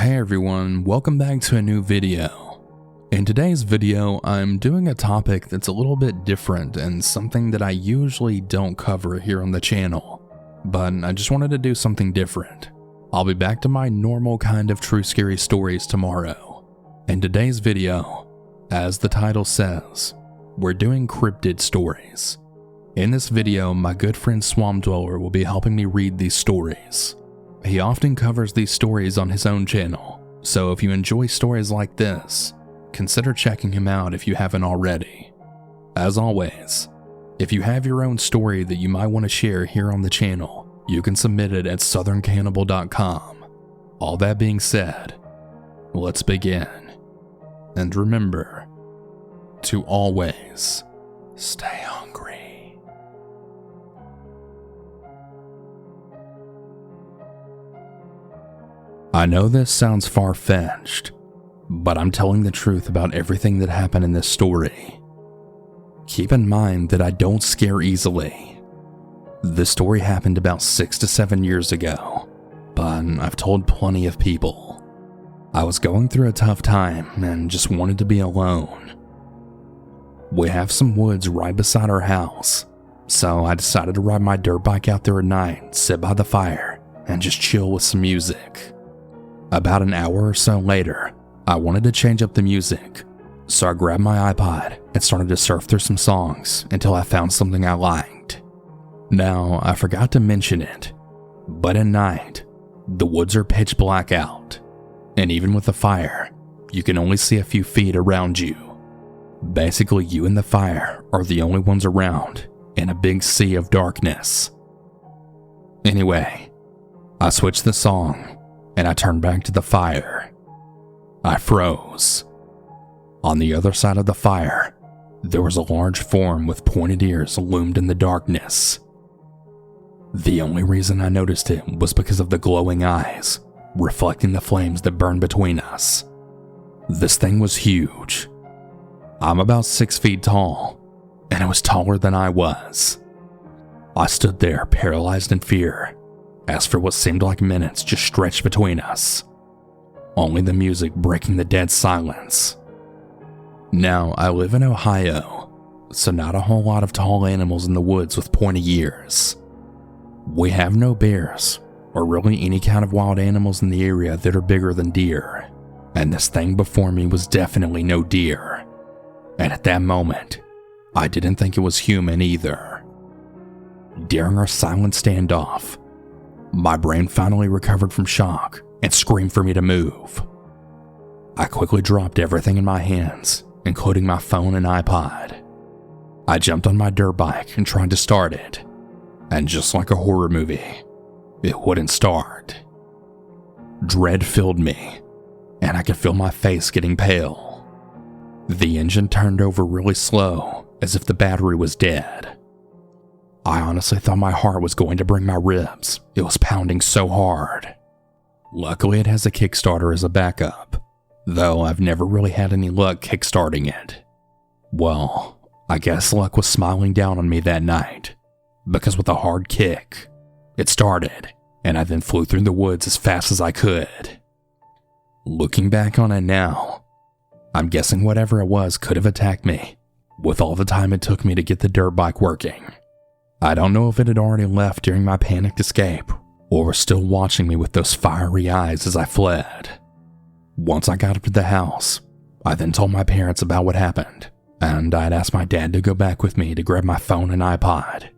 Hey everyone, welcome back to a new video. In today's video, I'm doing a topic that's a little bit different and something that I usually don't cover here on the channel, but I just wanted to do something different. I'll be back to my normal kind of true scary stories tomorrow. In today's video, as the title says, we're doing cryptid stories. In this video, my good friend Swamp Dweller will be helping me read these stories. He often covers these stories on his own channel, so if you enjoy stories like this, consider checking him out if you haven't already. As always, if you have your own story that you might want to share here on the channel, you can submit it at southerncannibal.com. All that being said, let's begin. And remember to always stay hungry. I know this sounds far-fetched, but I'm telling the truth about everything that happened in this story. Keep in mind that I don't scare easily. This story happened about 6 to 7 years ago, but I've told plenty of people. I was going through a tough time and just wanted to be alone. We have some woods right beside our house, so I decided to ride my dirt bike out there at night, sit by the fire, and just chill with some music. About an hour or so later, I wanted to change up the music, so I grabbed my iPod and started to surf through some songs until I found something I liked. Now, I forgot to mention it, but at night, the woods are pitch black out, and even with the fire, you can only see a few feet around you. Basically, you and the fire are the only ones around in a big sea of darkness. Anyway, I switched the song and I turned back to the fire. I froze. On the other side of the fire, there was a large form with pointed ears loomed in the darkness. The only reason I noticed it was because of the glowing eyes, reflecting the flames that burned between us. This thing was huge. I'm about 6 feet tall, and it was taller than I was. I stood there paralyzed in fear, as for what seemed like minutes just stretched between us, only the music breaking the dead silence. Now, I live in Ohio, so not a whole lot of tall animals in the woods with pointy ears. We have no bears, or really any kind of wild animals in the area that are bigger than deer, and this thing before me was definitely no deer. And at that moment, I didn't think it was human either. During our silent standoff, my brain finally recovered from shock and screamed for me to move. I quickly dropped everything in my hands, including my phone and iPod. I jumped on my dirt bike and tried to start it, and just like a horror movie, it wouldn't start. Dread filled me, and I could feel my face getting pale. The engine turned over really slow, as if the battery was dead. I honestly thought my heart was going to break my ribs. It was pounding so hard. Luckily, it has a Kickstarter as a backup, though I've never really had any luck kickstarting it. Well, I guess luck was smiling down on me that night, because with a hard kick, it started, and I then flew through the woods as fast as I could. Looking back on it now, I'm guessing whatever it was could have attacked me, with all the time it took me to get the dirt bike working. I don't know if it had already left during my panicked escape, or was still watching me with those fiery eyes as I fled. Once I got up to the house, I then told my parents about what happened, and I'd asked my dad to go back with me to grab my phone and iPod.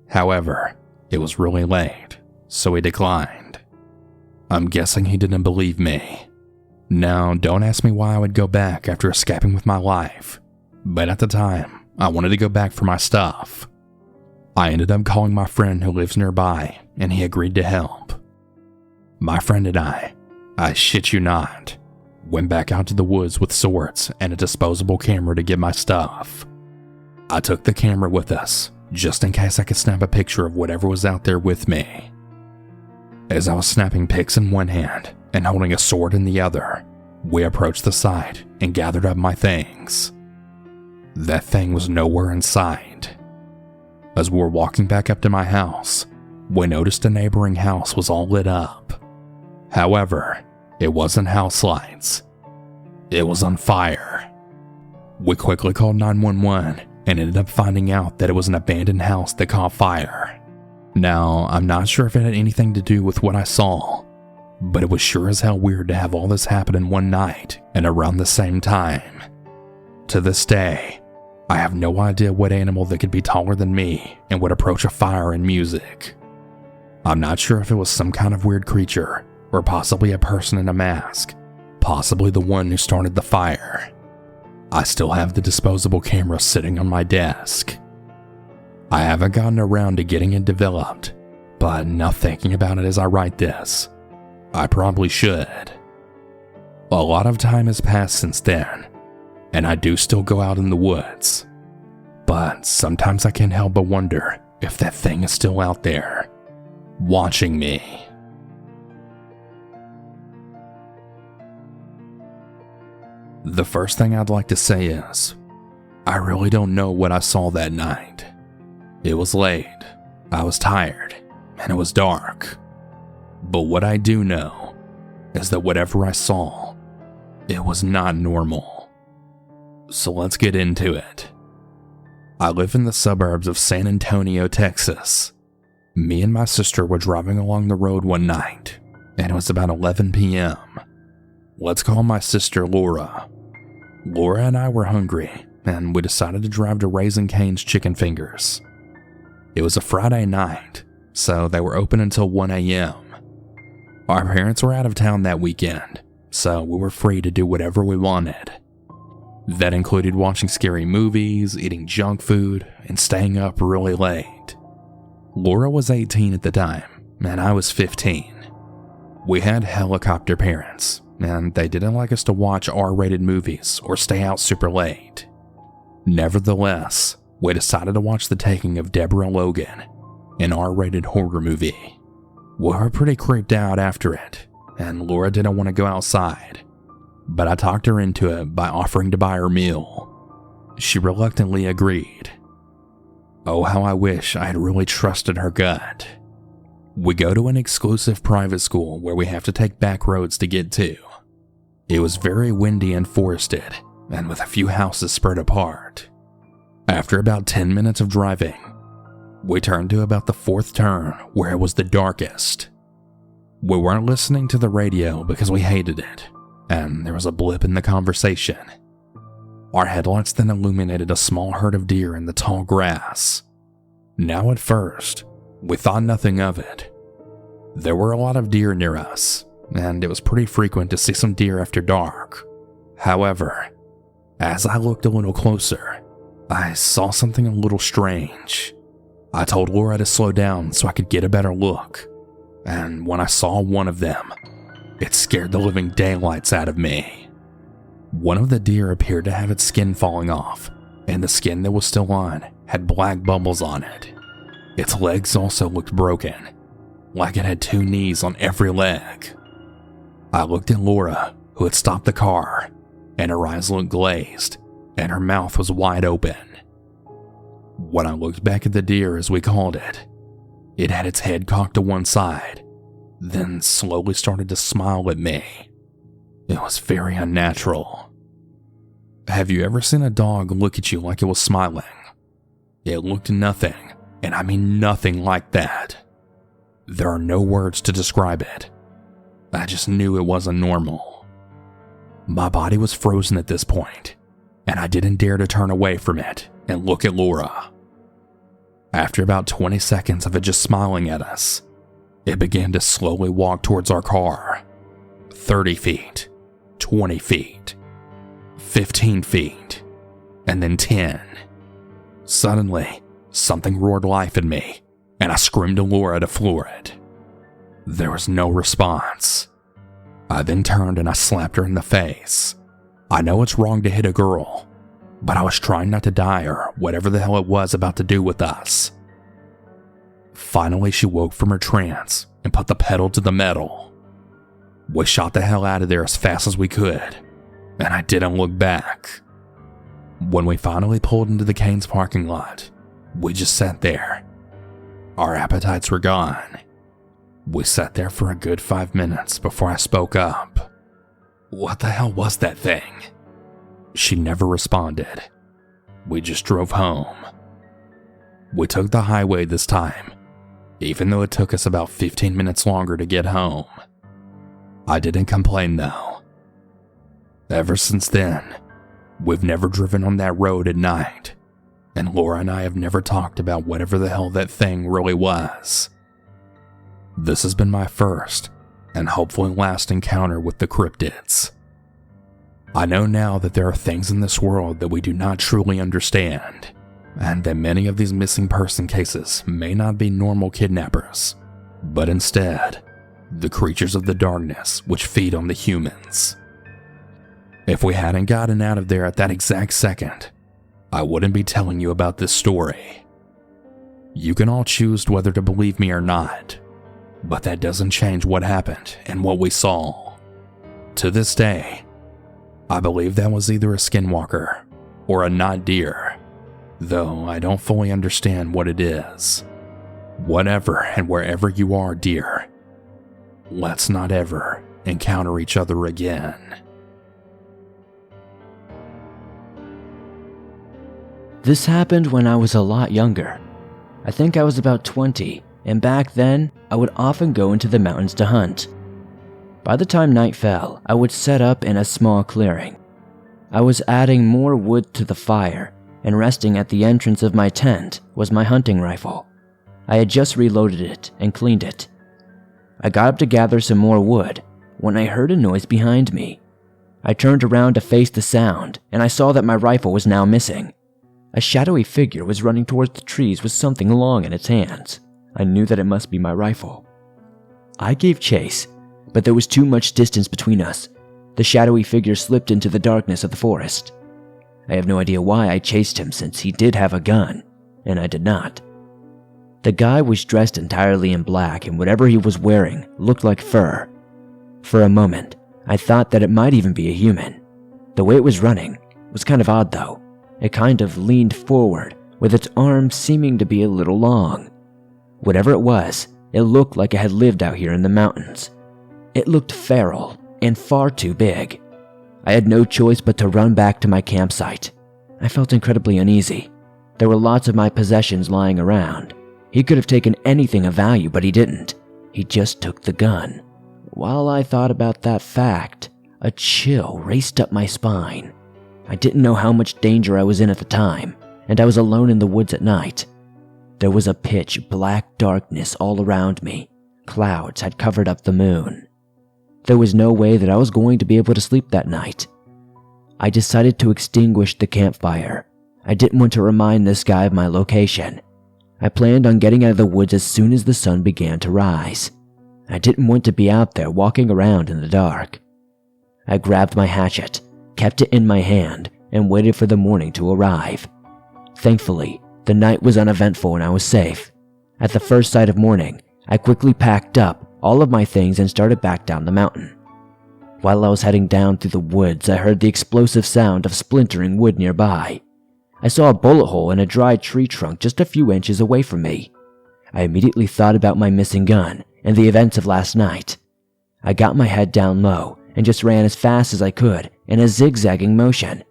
However, it was really late, so he declined. I'm guessing he didn't believe me. Now, don't ask me why I would go back after escaping with my life, but at the time, I wanted to go back for my stuff. I ended up calling my friend who lives nearby, and he agreed to help. My friend and I shit you not, went back out to the woods with swords and a disposable camera to get my stuff. I took the camera with us, just in case I could snap a picture of whatever was out there with me. As I was snapping pics in one hand and holding a sword in the other, we approached the site and gathered up my things. That thing was nowhere in sight. As we were walking back up to my house, we noticed a neighboring house was all lit up. However, It wasn't house lights. It was on fire. We quickly called 911 and ended up finding out that it was an abandoned house that caught fire. Now, I'm not sure if it had anything to do with what I saw, but it was sure as hell weird to have all this happen in one night and around the same time. To this day, I have no idea what animal that could be taller than me and would approach a fire in music. I'm not sure if it was some kind of weird creature or possibly a person in a mask, possibly the one who started the fire. I still have the disposable camera sitting on my desk. I haven't gotten around to getting it developed, but now thinking about it as I write this, I probably should. A lot of time has passed since then, and I do still go out in the woods, but sometimes I can't help but wonder if that thing is still out there, watching me. The first thing I'd like to say is, I really don't know what I saw that night. It was late, I was tired, and it was dark. But what I do know is that whatever I saw, it was not normal. So let's get into it. I live in the suburbs of San Antonio, Texas. Me and my sister were driving along the road one night, and it was about 11 p.m. Let's call my sister Laura. Laura and I were hungry, and we decided to drive to Raising Cane's Chicken Fingers. It was a Friday night, so they were open until 1 a.m. Our parents were out of town that weekend, so we were free to do whatever we wanted. That included watching scary movies, eating junk food, and staying up really late. Laura was 18 at the time, and I was 15. We had helicopter parents, and they didn't like us to watch R-rated movies or stay out super late. Nevertheless, we decided to watch The Taking of Deborah Logan, an R-rated horror movie. We were pretty creeped out after it, and Laura didn't want to go outside, but I talked her into it by offering to buy her meal. She reluctantly agreed. Oh, how I wish I had really trusted her gut. We go to an exclusive private school where we have to take back roads to get to. It was very windy and forested, and with a few houses spread apart. After about 10 minutes of driving, we turned to about the fourth turn where it was the darkest. We weren't listening to the radio because we hated it, and there was a blip in the conversation. Our headlights then illuminated a small herd of deer in the tall grass. Now at first, we thought nothing of it. There were a lot of deer near us, and it was pretty frequent to see some deer after dark. However, as I looked a little closer, I saw something a little strange. I told Laura to slow down so I could get a better look, and when I saw one of them, it scared the living daylights out of me. One of the deer appeared to have its skin falling off, and the skin that was still on had black bubbles on it. Its legs also looked broken, like it had two knees on every leg. I looked at Laura, who had stopped the car, and her eyes looked glazed, and her mouth was wide open. When I looked back at the deer, as we called it, it had its head cocked to one side, then slowly started to smile at me. It was very unnatural. Have you ever seen a dog look at you like it was smiling? It looked nothing, and I mean nothing like that. There are no words to describe it. I just knew it wasn't normal. My body was frozen at this point, and I didn't dare to turn away from it and look at Laura. After about 20 seconds of it just smiling at us, it began to slowly walk towards our car. 30 feet, 20 feet, 15 feet, and then 10. Suddenly, something roared life in me, and I screamed to Laura to floor it. There was no response. I then turned and I slapped her in the face. I know it's wrong to hit a girl, but I was trying not to die or whatever the hell it was about to do with us. Finally, she woke from her trance and put the pedal to the metal. We shot the hell out of there as fast as we could, and I didn't look back. When we finally pulled into the Cane's parking lot, we just sat there. Our appetites were gone. We sat there for a good 5 minutes before I spoke up. What the hell was that thing? She never responded. We just drove home. We took the highway this time, even though it took us about 15 minutes longer to get home. I didn't complain though. Ever since then, we've never driven on that road at night, and Laura and I have never talked about whatever the hell that thing really was. This has been my first, and hopefully last encounter with the cryptids. I know now that there are things in this world that we do not truly understand, and that many of these missing person cases may not be normal kidnappers, but instead, the creatures of the darkness which feed on the humans. If we hadn't gotten out of there at that exact second, I wouldn't be telling you about this story. You can all choose whether to believe me or not, but that doesn't change what happened and what we saw. To this day, I believe that was either a skinwalker or a not deer, though I don't fully understand what it is. Whatever and wherever you are, dear, let's not ever encounter each other again. This happened when I was a lot younger. I think I was about 20, and back then, I would often go into the mountains to hunt. By the time night fell, I would set up in a small clearing. I was adding more wood to the fire, and resting at the entrance of my tent was my hunting rifle. I had just reloaded it and cleaned it. I got up to gather some more wood when I heard a noise behind me. I turned around to face the sound, and I saw that my rifle was now missing. A shadowy figure was running towards the trees with something long in its hands. I knew that it must be my rifle. I gave chase, but there was too much distance between us. The shadowy figure slipped into the darkness of the forest. I have no idea why I chased him since he did have a gun, and I did not. The guy was dressed entirely in black, and whatever he was wearing looked like fur. For a moment, I thought that it might even be a human. The way it was running was kind of odd though. It kind of leaned forward, with its arms seeming to be a little long. Whatever it was, it looked like it had lived out here in the mountains. It looked feral and far too big. I had no choice but to run back to my campsite. I felt incredibly uneasy. There were lots of my possessions lying around. He could have taken anything of value, but he didn't. He just took the gun. While I thought about that fact, a chill raced up my spine. I didn't know how much danger I was in at the time, and I was alone in the woods at night. There was a pitch black darkness all around me. Clouds had covered up the moon. There was no way that I was going to be able to sleep that night. I decided to extinguish the campfire. I didn't want to remind this guy of my location. I planned on getting out of the woods as soon as the sun began to rise. I didn't want to be out there walking around in the dark. I grabbed my hatchet, kept it in my hand, and waited for the morning to arrive. Thankfully, the night was uneventful and I was safe. At the first sight of morning, I quickly packed up all of my things and started back down the mountain. While I was heading down through the woods, I heard the explosive sound of splintering wood nearby. I saw a bullet hole in a dry tree trunk just a few inches away from me. I immediately thought about my missing gun and the events of last night. I got my head down low and just ran as fast as I could in a zigzagging motion.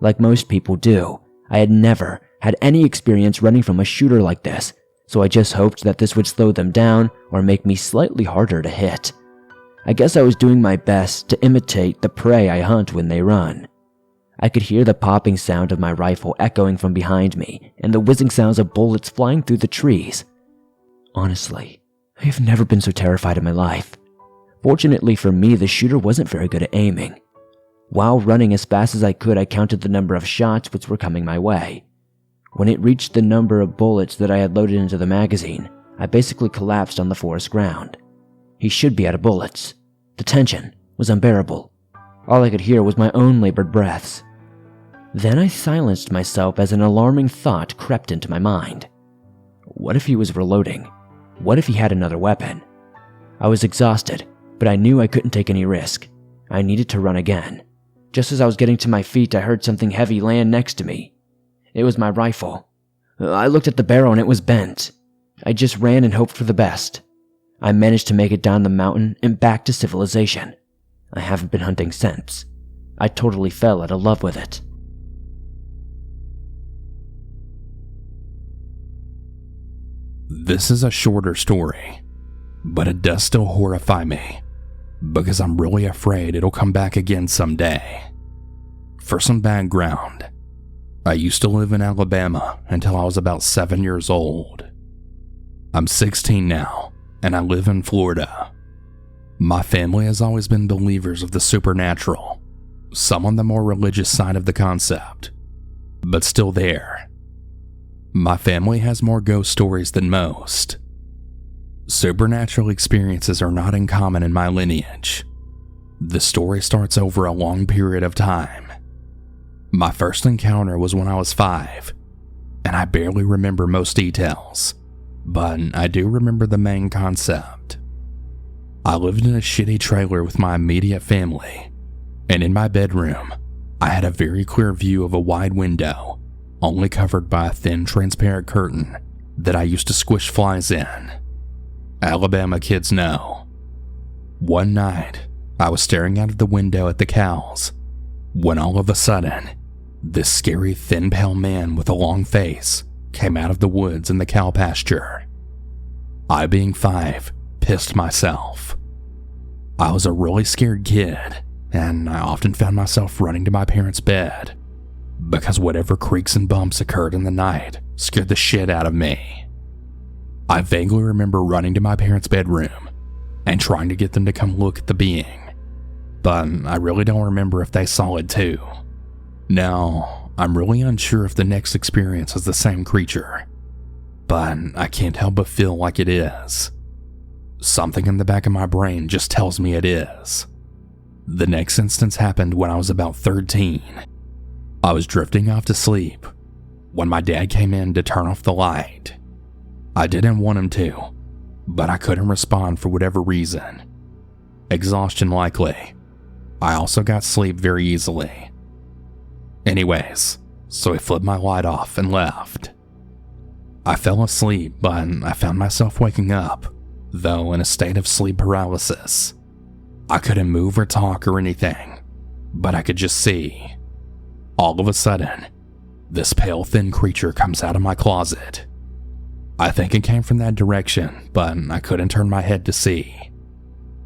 Like most people do, I had never had any experience running from a shooter like this, so I just hoped that this would slow them down or make me slightly harder to hit. I guess I was doing my best to imitate the prey I hunt when they run. I could hear the popping sound of my rifle echoing from behind me and the whizzing sounds of bullets flying through the trees. Honestly, I have never been so terrified in my life. Fortunately for me, the shooter wasn't very good at aiming. While running as fast as I could, I counted the number of shots which were coming my way. When it reached the number of bullets that I had loaded into the magazine, I basically collapsed on the forest ground. He should be out of bullets. The tension was unbearable. All I could hear was my own labored breaths. Then I silenced myself as an alarming thought crept into my mind. What if he was reloading? What if he had another weapon? I was exhausted, but I knew I couldn't take any risk. I needed to run again. Just as I was getting to my feet, I heard something heavy land next to me. It was my rifle. I looked at the barrel and it was bent. I just ran and hoped for the best. I managed to make it down the mountain and back to civilization. I haven't been hunting since. I totally fell out of love with it. This is a shorter story, but it does still horrify me because I'm really afraid it'll come back again someday. For some background, I used to live in Alabama until I was about 7 years old. I'm 16 now, and I live in Florida. My family has always been believers of the supernatural, some on the more religious side of the concept, but still there. My family has more ghost stories than most. Supernatural experiences are not uncommon in my lineage. The story starts over a long period of time. My first encounter was when I was 5, and I barely remember most details, but I do remember the main concept. I lived in a shitty trailer with my immediate family, and in my bedroom, I had a very clear view of a wide window, only covered by a thin transparent curtain that I used to squish flies in. Alabama kids know. One night, I was staring out of the window at the cows, when all of a sudden, this scary thin pale man with a long face came out of the woods in the cow pasture. I, being 5, pissed myself. I was a really scared kid, and I often found myself running to my parents' bed because whatever creaks and bumps occurred in the night scared the shit out of me. I vaguely remember running to my parents' bedroom and trying to get them to come look at the being, but I really don't remember if they saw it too. Now, I'm really unsure if the next experience is the same creature, but I can't help but feel like it is. Something in the back of my brain just tells me it is. The next instance happened when I was about 13. I was drifting off to sleep when my dad came in to turn off the light. I didn't want him to, but I couldn't respond for whatever reason. Exhaustion likely. I also got sleep very easily. Anyways, so he flipped my light off and left. I fell asleep, but I found myself waking up, though in a state of sleep paralysis. I couldn't move or talk or anything, but I could just see. All of a sudden, this pale thin creature comes out of my closet. I think it came from that direction, but I couldn't turn my head to see.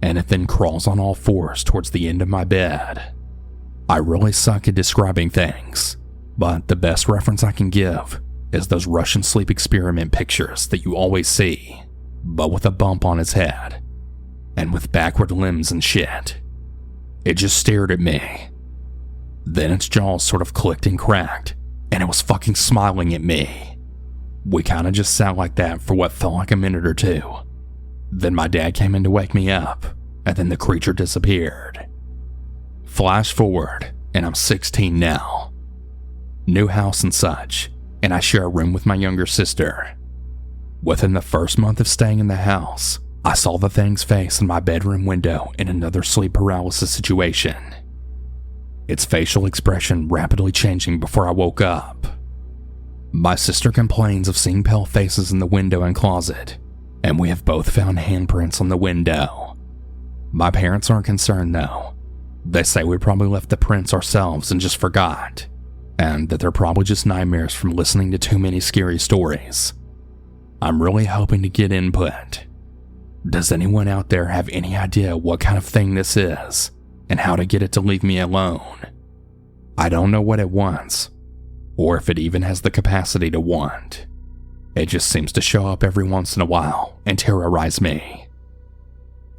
And it then crawls on all fours towards the end of my bed. I really suck at describing things, but the best reference I can give is those Russian sleep experiment pictures that you always see, but with a bump on its head, and with backward limbs and shit. It just stared at me. Then its jaws sort of clicked and cracked, and it was fucking smiling at me. We kinda just sat like that for what felt like a minute or two. Then my dad came in to wake me up, and then the creature disappeared. Flash forward, and I'm 16 now. New house and such, and I share a room with my younger sister. Within the first month of staying in the house, I saw the thing's face in my bedroom window in another sleep paralysis situation. Its facial expression rapidly changing before I woke up. My sister complains of seeing pale faces in the window and closet, and we have both found handprints on the window. My parents aren't concerned though. They say we probably left the prints ourselves and just forgot, and that they're probably just nightmares from listening to too many scary stories. I'm really hoping to get input. Does anyone out there have any idea what kind of thing this is, and how to get it to leave me alone? I don't know what it wants, or if it even has the capacity to want. It just seems to show up every once in a while and terrorize me.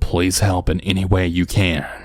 Please help in any way you can.